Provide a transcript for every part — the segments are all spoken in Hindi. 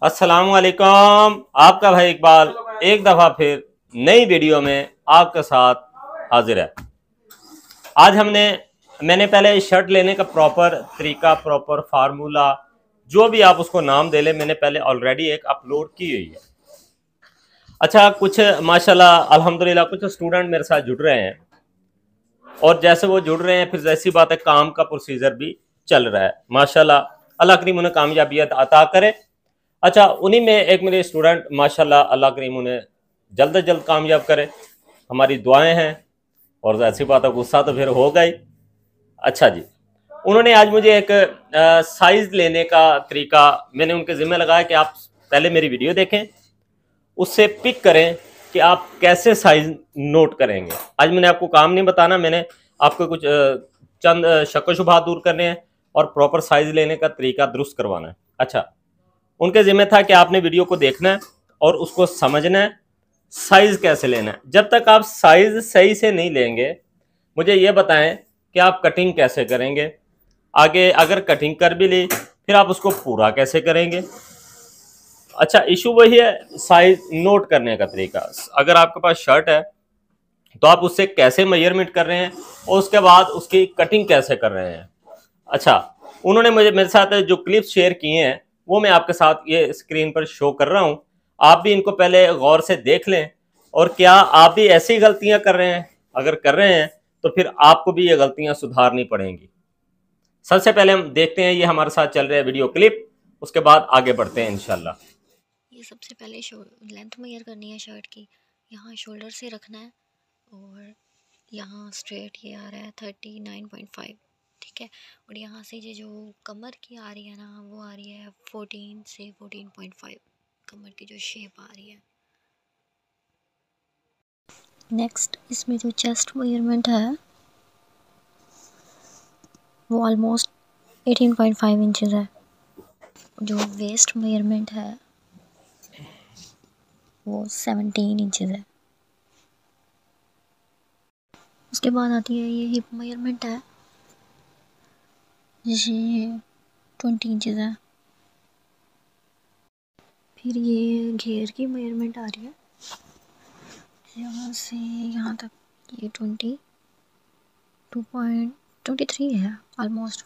अस्सलाम वालेकुम। आपका भाई इकबाल एक दफ़ा फिर नई वीडियो में आपके साथ हाजिर है। आज मैंने पहले शर्ट लेने का प्रॉपर तरीका, प्रॉपर फार्मूला, जो भी आप उसको नाम दे लें, मैंने पहले ऑलरेडी एक अपलोड की हुई है। अच्छा, कुछ माशाल्लाह अल्हम्दुलिल्लाह कुछ स्टूडेंट मेरे साथ जुड़ रहे हैं और जैसे वो जुड़ रहे हैं फिर जैसी बात है, काम का प्रोसीजर भी चल रहा है। माशाल्लाह अल्लाह करीम उन्हें कामयाबी अता करे। अच्छा, उन्हीं में एक मेरे स्टूडेंट माशाल्लाह अल्लाह करीम उन्हें जल्द से जल्द कामयाब करे, हमारी दुआएं हैं। और ऐसी बात है, गुस्सा तो फिर होगा ही। अच्छा जी, उन्होंने आज मुझे एक साइज़ लेने का तरीका मैंने उनके ज़िम्मे लगाया कि आप पहले मेरी वीडियो देखें, उससे पिक करें कि आप कैसे साइज़ नोट करेंगे। आज मैंने आपको काम नहीं बताना, मैंने आपको कुछ चंद शक व शुबहात दूर करने हैं और प्रॉपर साइज़ लेने का तरीका दुरुस्त करवाना है। अच्छा, उनके ज़िम्मे था कि आपने वीडियो को देखना है और उसको समझना है, साइज़ कैसे लेना है। जब तक आप साइज़ सही से नहीं लेंगे, मुझे ये बताएं कि आप कटिंग कैसे करेंगे। आगे अगर कटिंग कर भी ली, फिर आप उसको पूरा कैसे करेंगे। अच्छा, इशू वही है, साइज़ नोट करने का तरीका। अगर आपके पास शर्ट है तो आप उससे कैसे मेजरमेंट कर रहे हैं और उसके बाद उसकी कटिंग कैसे कर रहे हैं। अच्छा, उन्होंने मेरे साथ जो क्लिप्स शेयर किए हैं वो मैं आपके साथ ये स्क्रीन पर शो कर रहा हूँ। आप भी इनको पहले गौर से देख लें और क्या आप भी ऐसी गलतियां कर रहे हैं। अगर कर रहे हैं तो फिर आपको भी ये गलतियां सुधारनी पड़ेंगी। सबसे पहले हम देखते हैं ये हमारे साथ चल रहा है वीडियो क्लिप, उसके बाद आगे बढ़ते हैं इंशाल्लाह। ये सबसे पहले लेंथ मेजर करनी है शर्ट की। यहाँ शोल्डर से रखना है और यहाँ स्ट्रेट ये आ रहा है 39.5, ठीक है। और यहाँ से ये जो कमर की आ रही है ना, वो आ रही है 14 से 14.5, कमर की जो शेप आ रही है। नेक्स्ट इसमें जो चेस्ट मेजरमेंट है वो ऑलमोस्ट 18.5 इंचज़ है। जो वेस्ट मेजरमेंट है वो 17 इंचज़ है। उसके बाद आती है ये हिप मेजरमेंट है, ये 20 इंचज़ है। फिर ये घेर की मेजरमेंट आ रही है, यहाँ से यहाँ तक ये 22.23 है ऑलमोस्ट।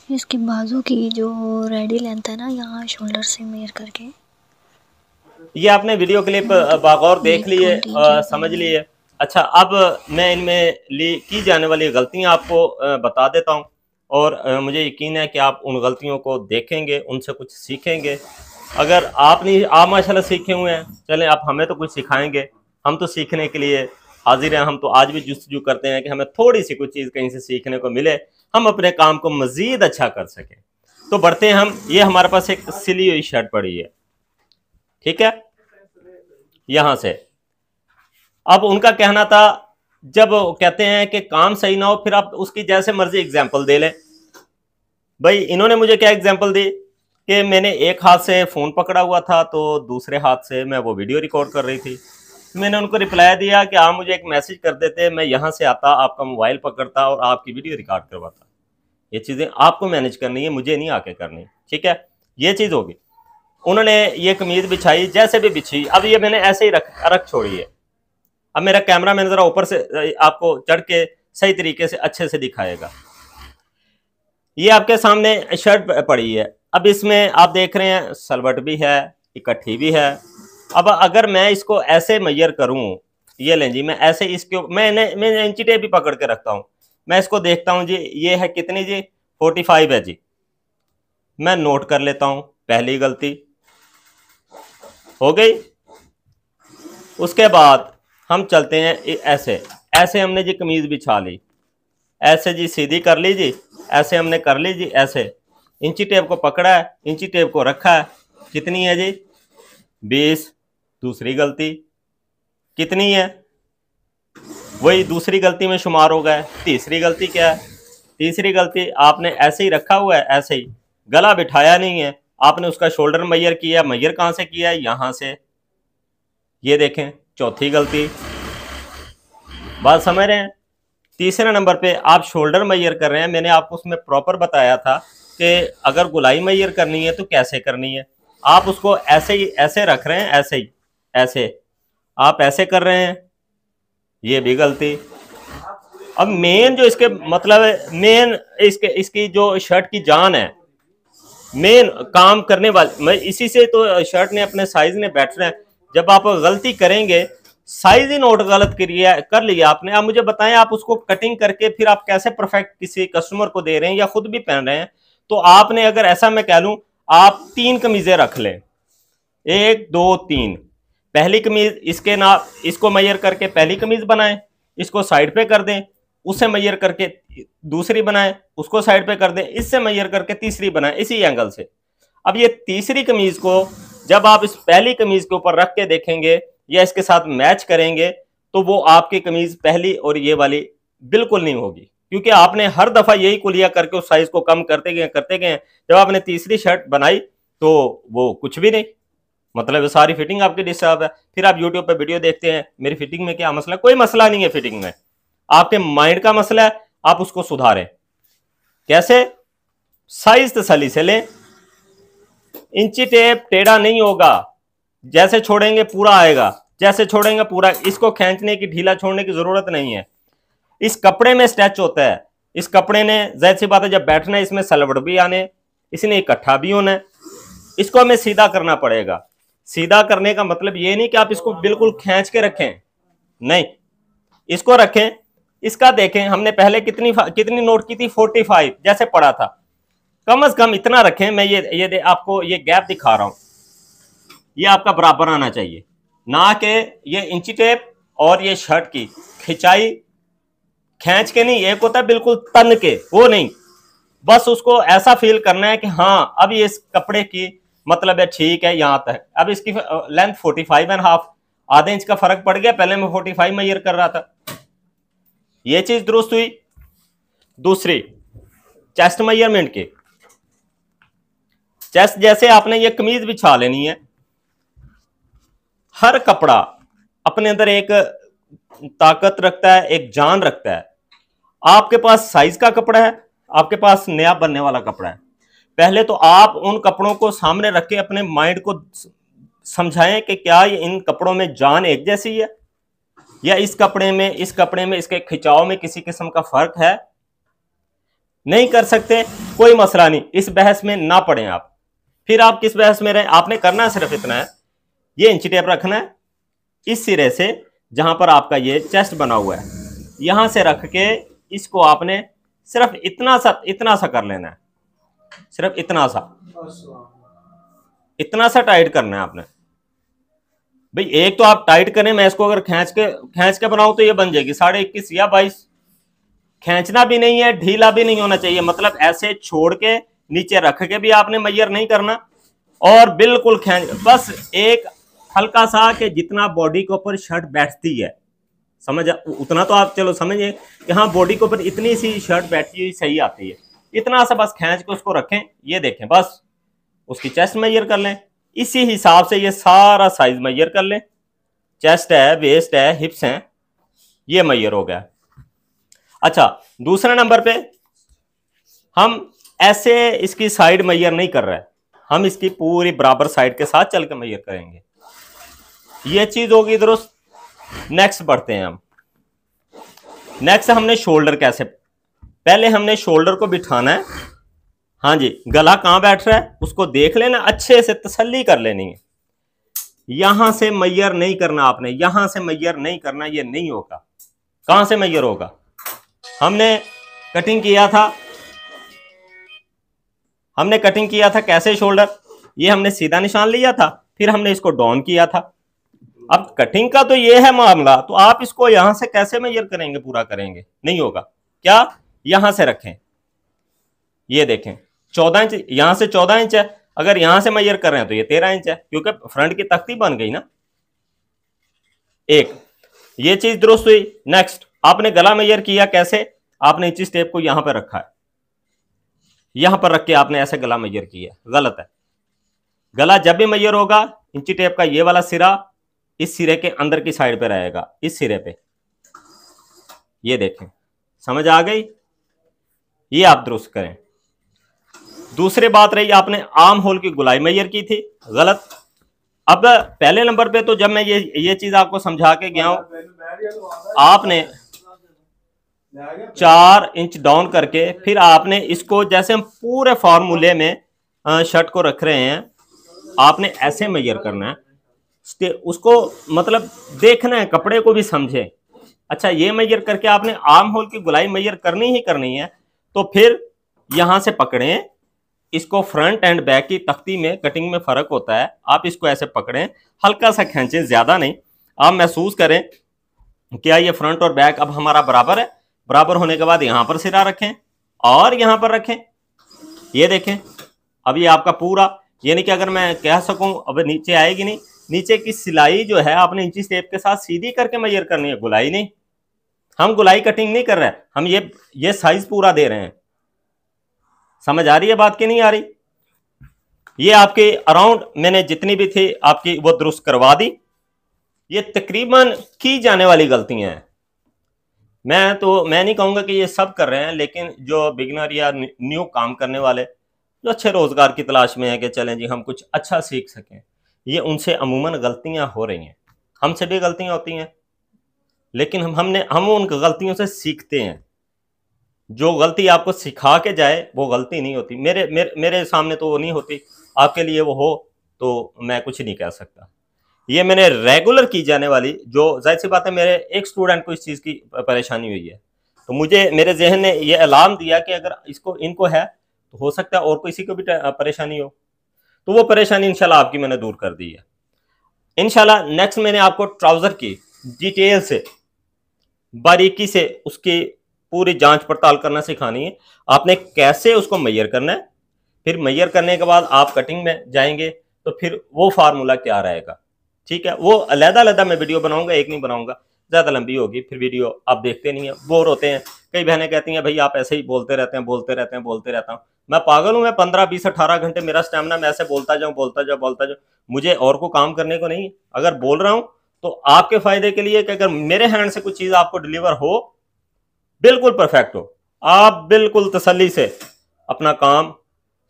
इसके बाजू की जो रेडी लेंथ है ना, यहाँ शोल्डर से मेजर करके ये आपने वीडियो क्लिप बागौर देख लिए, 20 इंचज़ समझ बनी है। लिए। अच्छा, अब मैं इनमें की जाने वाली गलतियां आपको बता देता हूं और मुझे यकीन है कि आप उन गलतियों को देखेंगे, उनसे कुछ सीखेंगे। अगर आप नहीं, आप माशाल्लाह सीखे हुए हैं, चलें आप हमें तो कुछ सिखाएंगे। हम तो सीखने के लिए हाजिर हैं। हम तो आज भी जुस्तजू करते हैं कि हमें थोड़ी सी कुछ चीज़ कहीं से सीखने को मिले, हम अपने काम को मज़ीद अच्छा कर सकें। तो बढ़ते हैं हम। ये हमारे पास एक सिली हुई शर्ट पड़ी है, ठीक है, यहां से। अब उनका कहना था, जब कहते हैं कि काम सही ना हो फिर आप उसकी जैसे मर्जी एग्जाम्पल दे लें। भाई इन्होंने मुझे क्या एग्जाम्पल दी कि मैंने एक हाथ से फ़ोन पकड़ा हुआ था तो दूसरे हाथ से मैं वो वीडियो रिकॉर्ड कर रही थी। मैंने उनको रिप्लाई दिया कि आप मुझे एक मैसेज कर देते, मैं यहाँ से आता, आपका मोबाइल पकड़ता और आपकी वीडियो रिकॉर्ड करवाता। ये चीज़ें आपको मैनेज करनी है, मुझे नहीं आके करनी, ठीक है। ये चीज़ होगी। उन्होंने ये कमीज बिछाई, जैसे भी बिछी, अब ये मैंने ऐसे ही रख छोड़ी है। अब मेरा कैमरा मैन ज़रा ऊपर से आपको चढ़ के सही तरीके से अच्छे से दिखाएगा। ये आपके सामने शर्ट पड़ी है। अब इसमें आप देख रहे हैं सलवट भी है, इकट्ठी भी है। अब अगर मैं इसको ऐसे मेजर करूं, ये लें जी, मैं ऐसे इसके मैं इंची टेप भी पकड़ के रखता हूं। मैं इसको देखता हूं जी, ये है कितनी जी, 45 है जी। मैं नोट कर लेता हूं, पहली गलती हो गई। उसके बाद हम चलते हैं ऐसे ऐसे हमने जी कमीज बिछा ली, ऐसे जी सीधी कर ली जी, ऐसे हमने कर ली जी, ऐसे इंची टेप को पकड़ा है, इंची टेप को रखा है। कितनी है जी, 20। दूसरी गलती कितनी है, वही दूसरी गलती में शुमार हो गया। तीसरी गलती क्या है, तीसरी गलती आपने ऐसे ही रखा हुआ है, ऐसे ही गला बिठाया नहीं है, आपने उसका शोल्डर मैयर किया। मैयर कहाँ से किया है, यहाँ से, ये देखें। चौथी गलती, बात समझ रहे हैं। तीसरे नंबर पे आप शोल्डर मैयर कर रहे हैं। मैंने आपको उसमें प्रॉपर बताया था कि उसके अगर गुलाई मैयर करनी है तो कैसे करनी है। आप उसको ऐसे ही ऐसे रख रहे हैं, ऐसे ही ऐसे आप ऐसे कर रहे हैं, ये भी गलती। अब मेन जो इसके मतलब है, मेन इसकी जो शर्ट की जान है, मेन काम करने वाले, मैं इसी से तो शर्ट ने अपने साइज ने बैठना है। जब आप गलती करेंगे, साइज ही नोट गलत कर लिया आपने, आप मुझे बताएं आप उसको कटिंग करके फिर आप कैसे परफेक्ट किसी कस्टमर को दे रहे हैं या खुद भी पहन रहे हैं। तो आपने अगर ऐसा मैं कह लूं, आप 3 कमीजें रख लें, 1 2 3, पहली कमीज इसके ना इसको मैयर करके पहली कमीज बनाएं, इसको साइड पे कर दें, उससे मैयर करके दूसरी बनाएं, उसको साइड पे कर दें, इससे मैयर करके तीसरी बनाएं इसी एंगल से। अब ये तीसरी कमीज को जब आप इस पहली कमीज के ऊपर रख के देखेंगे या इसके साथ मैच करेंगे तो वो आपकी कमीज पहली और ये वाली बिल्कुल नहीं होगी, क्योंकि आपने हर दफा यही कुलिया करके उस साइज को कम करते गए। जब आपने तीसरी शर्ट बनाई तो वो कुछ भी नहीं, मतलब सारी फिटिंग आपकी डिस्टर्ब है। फिर आप यूट्यूब पे वीडियो देखते हैं मेरी फिटिंग में क्या मसला, कोई मसला नहीं है फिटिंग में, आपके माइंड का मसला है, आप उसको सुधारें। कैसे? साइज तसल्ली से लें, इंची टेप टेढ़ा नहीं होगा, जैसे छोड़ेंगे पूरा आएगा, जैसे छोड़ेंगे पूरा, इसको खींचने की ढीला छोड़ने की जरूरत नहीं है। इस कपड़े में स्ट्रेच होता है, इस कपड़े ने जाहिर सी बात है जब बैठना है इसमें सलवट भी आने, इसने इकट्ठा भी होना है, इसको हमें सीधा करना पड़ेगा। सीधा करने का मतलब ये नहीं कि आप इसको बिल्कुल खींच के रखें, नहीं, इसको रखें। इसका देखें हमने पहले कितनी नोट की थी, 45 जैसे पड़ा था, कम से कम इतना रखें। मैं ये आपको ये गैप दिखा रहा हूं, ये आपका बराबर आना चाहिए, ना कि ये इंची टेप और ये शर्ट की खिंचाई खींच के नहीं, एक होता है बिल्कुल तन के, वो नहीं, बस उसको ऐसा फील करना है कि हाँ अब ये इस कपड़े की मतलब है ठीक है यहां तक। अब इसकी लेंथ 45.5, आधे इंच का फर्क पड़ गया, पहले मैं 45 मेजर कर रहा था, ये चीज दुरुस्त हुई। दूसरी चेस्ट मेजरमेंट की, चेस्ट जैसे आपने ये कमीज बिछा लेनी है, हर कपड़ा अपने अंदर एक ताकत रखता है, एक जान रखता है। आपके पास साइज का कपड़ा है, आपके पास नया बनने वाला कपड़ा है, पहले तो आप उन कपड़ों को सामने रख के अपने माइंड को समझाएं कि क्या ये इन कपड़ों में जान एक जैसी है या इस कपड़े में इसके खिंचाव में किसी किस्म का फर्क है। नहीं कर सकते, कोई मसला नहीं, इस बहस में ना पड़े आप। फिर आप किस बहस में रहे, आपने करना सिर्फ इतना है, ये इंची टेप रखना है इस सिरे से जहां पर आपका ये चेस्ट बना हुआ है, यहां से रख के इसको आपने सिर्फ इतना सा कर लेना है, सिर्फ इतना सा टाइट करना है आपने। भाई एक तो आप टाइट करें, मैं इसको अगर खींच के बनाऊं तो ये बन जाएगी 21.5 या 22। खींचना भी नहीं है, ढीला भी नहीं होना चाहिए, मतलब ऐसे छोड़ के नीचे रख के भी आपने मैयर नहीं करना और बिल्कुल बस एक हल्का सा कि जितना बॉडी के ऊपर शर्ट बैठती है, समझ उतना तो आप चलो समझिए कि हाँ बॉडी के ऊपर इतनी सी शर्ट बैठती हुई सही आती है, इतना सा बस खींच के उसको रखें। ये देखें बस उसकी चेस्ट मैयर कर लें, इसी हिसाब से ये सारा साइज मैयर कर लें, चेस्ट है, वेस्ट है, हिप्स हैं, ये मैयर हो गया। अच्छा दूसरे नंबर पे हम ऐसे इसकी साइड मैयर नहीं कर रहे, हम इसकी पूरी बराबर साइड के साथ चल के मैयर करेंगे, ये चीज होगी दुरुस्त। नेक्स्ट बढ़ते हैं हम, नेक्स्ट हमने शोल्डर कैसे, पहले हमने शोल्डर को बिठाना है, हाँ जी, गला कहां बैठ रहा है उसको देख लेना, अच्छे से तसल्ली कर लेनी है, यहां से मैयर नहीं करना आपने, यहां से मैयर नहीं करना, ये नहीं होगा। कहां से मैयर होगा, हमने कटिंग किया था कैसे शोल्डर, ये हमने सीधा निशान लिया था, फिर हमने इसको डाउन किया था। अब कटिंग का तो ये है मामला, तो आप इसको यहां से कैसे मेजर करेंगे, पूरा करेंगे, नहीं होगा। क्या, यहां से रखें, ये देखें 14 इंच, यहां से 14 इंच है, अगर यहां से मेजर कर रहे हैं तो ये 13 इंच है, क्योंकि फ्रंट की तख्ती बन गई ना। एक ये चीज दुरुस्त हुई। नेक्स्ट आपने गला मेजर किया कैसे, आपने इंची टेप को यहां पर रखा है, यहां पर रख के आपने ऐसे गला मेजर किया, गलत है। गला जब भी मेजर होगा इंची टेप का ये वाला सिरा इस सिरे के अंदर की साइड पे रहेगा, इस सिरे पे, ये देखें, समझ आ गई, ये आप दुरुस्त करें। दूसरी बात रही, आपने आर्म होल की गुलाई मैयर की थी, गलत। अब पहले नंबर पे तो जब मैं ये चीज आपको समझा के गया हूं, आपने 4 इंच डाउन करके फिर आपने इसको, जैसे हम पूरे फॉर्मूले में शर्ट को रख रहे हैं, आपने ऐसे मैयर करना है उसको, मतलब देखना है, कपड़े को भी समझे। अच्छा, ये मैयर करके आपने आर्म होल की गुलाई मैयर करनी ही करनी है, तो फिर यहां से पकड़ें इसको, फ्रंट एंड बैक की तख्ती में कटिंग में फर्क होता है, आप इसको ऐसे पकड़ें, हल्का सा खींचें, ज्यादा नहीं। आप महसूस करें क्या ये फ्रंट और बैक अब हमारा बराबर है। बराबर होने के बाद यहां पर सिरा रखें और यहां पर रखें, ये देखें। अब ये आपका पूरा, यानी कि अगर मैं कह सकूं अब नीचे आएगी नहीं, नीचे की सिलाई जो है आपने इंची टेप के साथ सीधी करके मेजर करनी है, गुलाई नहीं। हम गुलाई कटिंग नहीं कर रहे हैं, हम ये साइज पूरा दे रहे हैं। समझ आ रही है बात की नहीं आ रही? ये आपके अराउंड मैंने जितनी भी थी आपकी वो दुरुस्त करवा दी। ये तकरीबन की जाने वाली गलतियां हैं। मैं नहीं कहूंगा कि ये सब कर रहे हैं, लेकिन जो बिगिनर या न्यू काम करने वाले जो अच्छे रोजगार की तलाश में है कि चलें जी हम कुछ अच्छा सीख सकें, ये उनसे अमूमन गलतियां हो रही हैं। हमसे भी गलतियां होती हैं, लेकिन हम उन गलतियों से सीखते हैं। जो गलती आपको सिखा के जाए वो गलती नहीं होती। मेरे सामने तो वो नहीं होती, आपके लिए वो हो तो मैं कुछ नहीं कह सकता। ये मैंने रेगुलर की जाने वाली, जो जाहिर सी बात है मेरे एक स्टूडेंट को इस चीज़ की परेशानी हुई है, तो मुझे मेरे जहन ने ये अलार्म दिया कि अगर इनको है तो हो सकता है और किसी को भी परेशानी हो, तो वो परेशानी इंशाल्लाह आपकी मैंने दूर कर दी है। इंशाल्लाह नेक्स्ट मैंने आपको ट्राउज़र की डिटेल से, बारीकी से उसकी पूरी जांच पड़ताल करना सिखानी है, आपने कैसे उसको मेजर करना है। फिर मेजर करने के बाद आप कटिंग में जाएंगे तो फिर वो फार्मूला क्या रहेगा, ठीक है। वो अलग-अलग मैं वीडियो बनाऊंगा, एक नहीं बनाऊंगा, ज़्यादा लंबी होगी, फिर वीडियो आप देखते नहीं है, बोर होते हैं। कई बहनें कहती हैं भाई आप ऐसे ही बोलते रहते हैं, बोलते रहता हूँ। मैं पागल हूँ? मैं 15, 20, 18 घंटे मेरा स्टेमिना, मैं ऐसे बोलता जाऊँ। मुझे और को काम करने को नहीं। अगर बोल रहा हूँ तो आपके फायदे के लिए कि अगर मेरे हैंड से कुछ चीज़ आपको डिलीवर हो, बिल्कुल परफेक्ट हो, आप बिल्कुल तसल्ली से अपना काम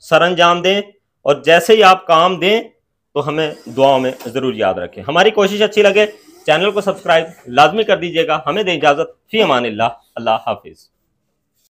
सरअंजाम दें, और जैसे ही आप काम दें तो हमें दुआओं में ज़रूर याद रखें। हमारी कोशिश अच्छी लगे चैनल को सब्सक्राइब लाजमी कर दीजिएगा। हमें दें इजाज़त, फ़ी अमानिल्लाह, अल्लाह हाफिज़।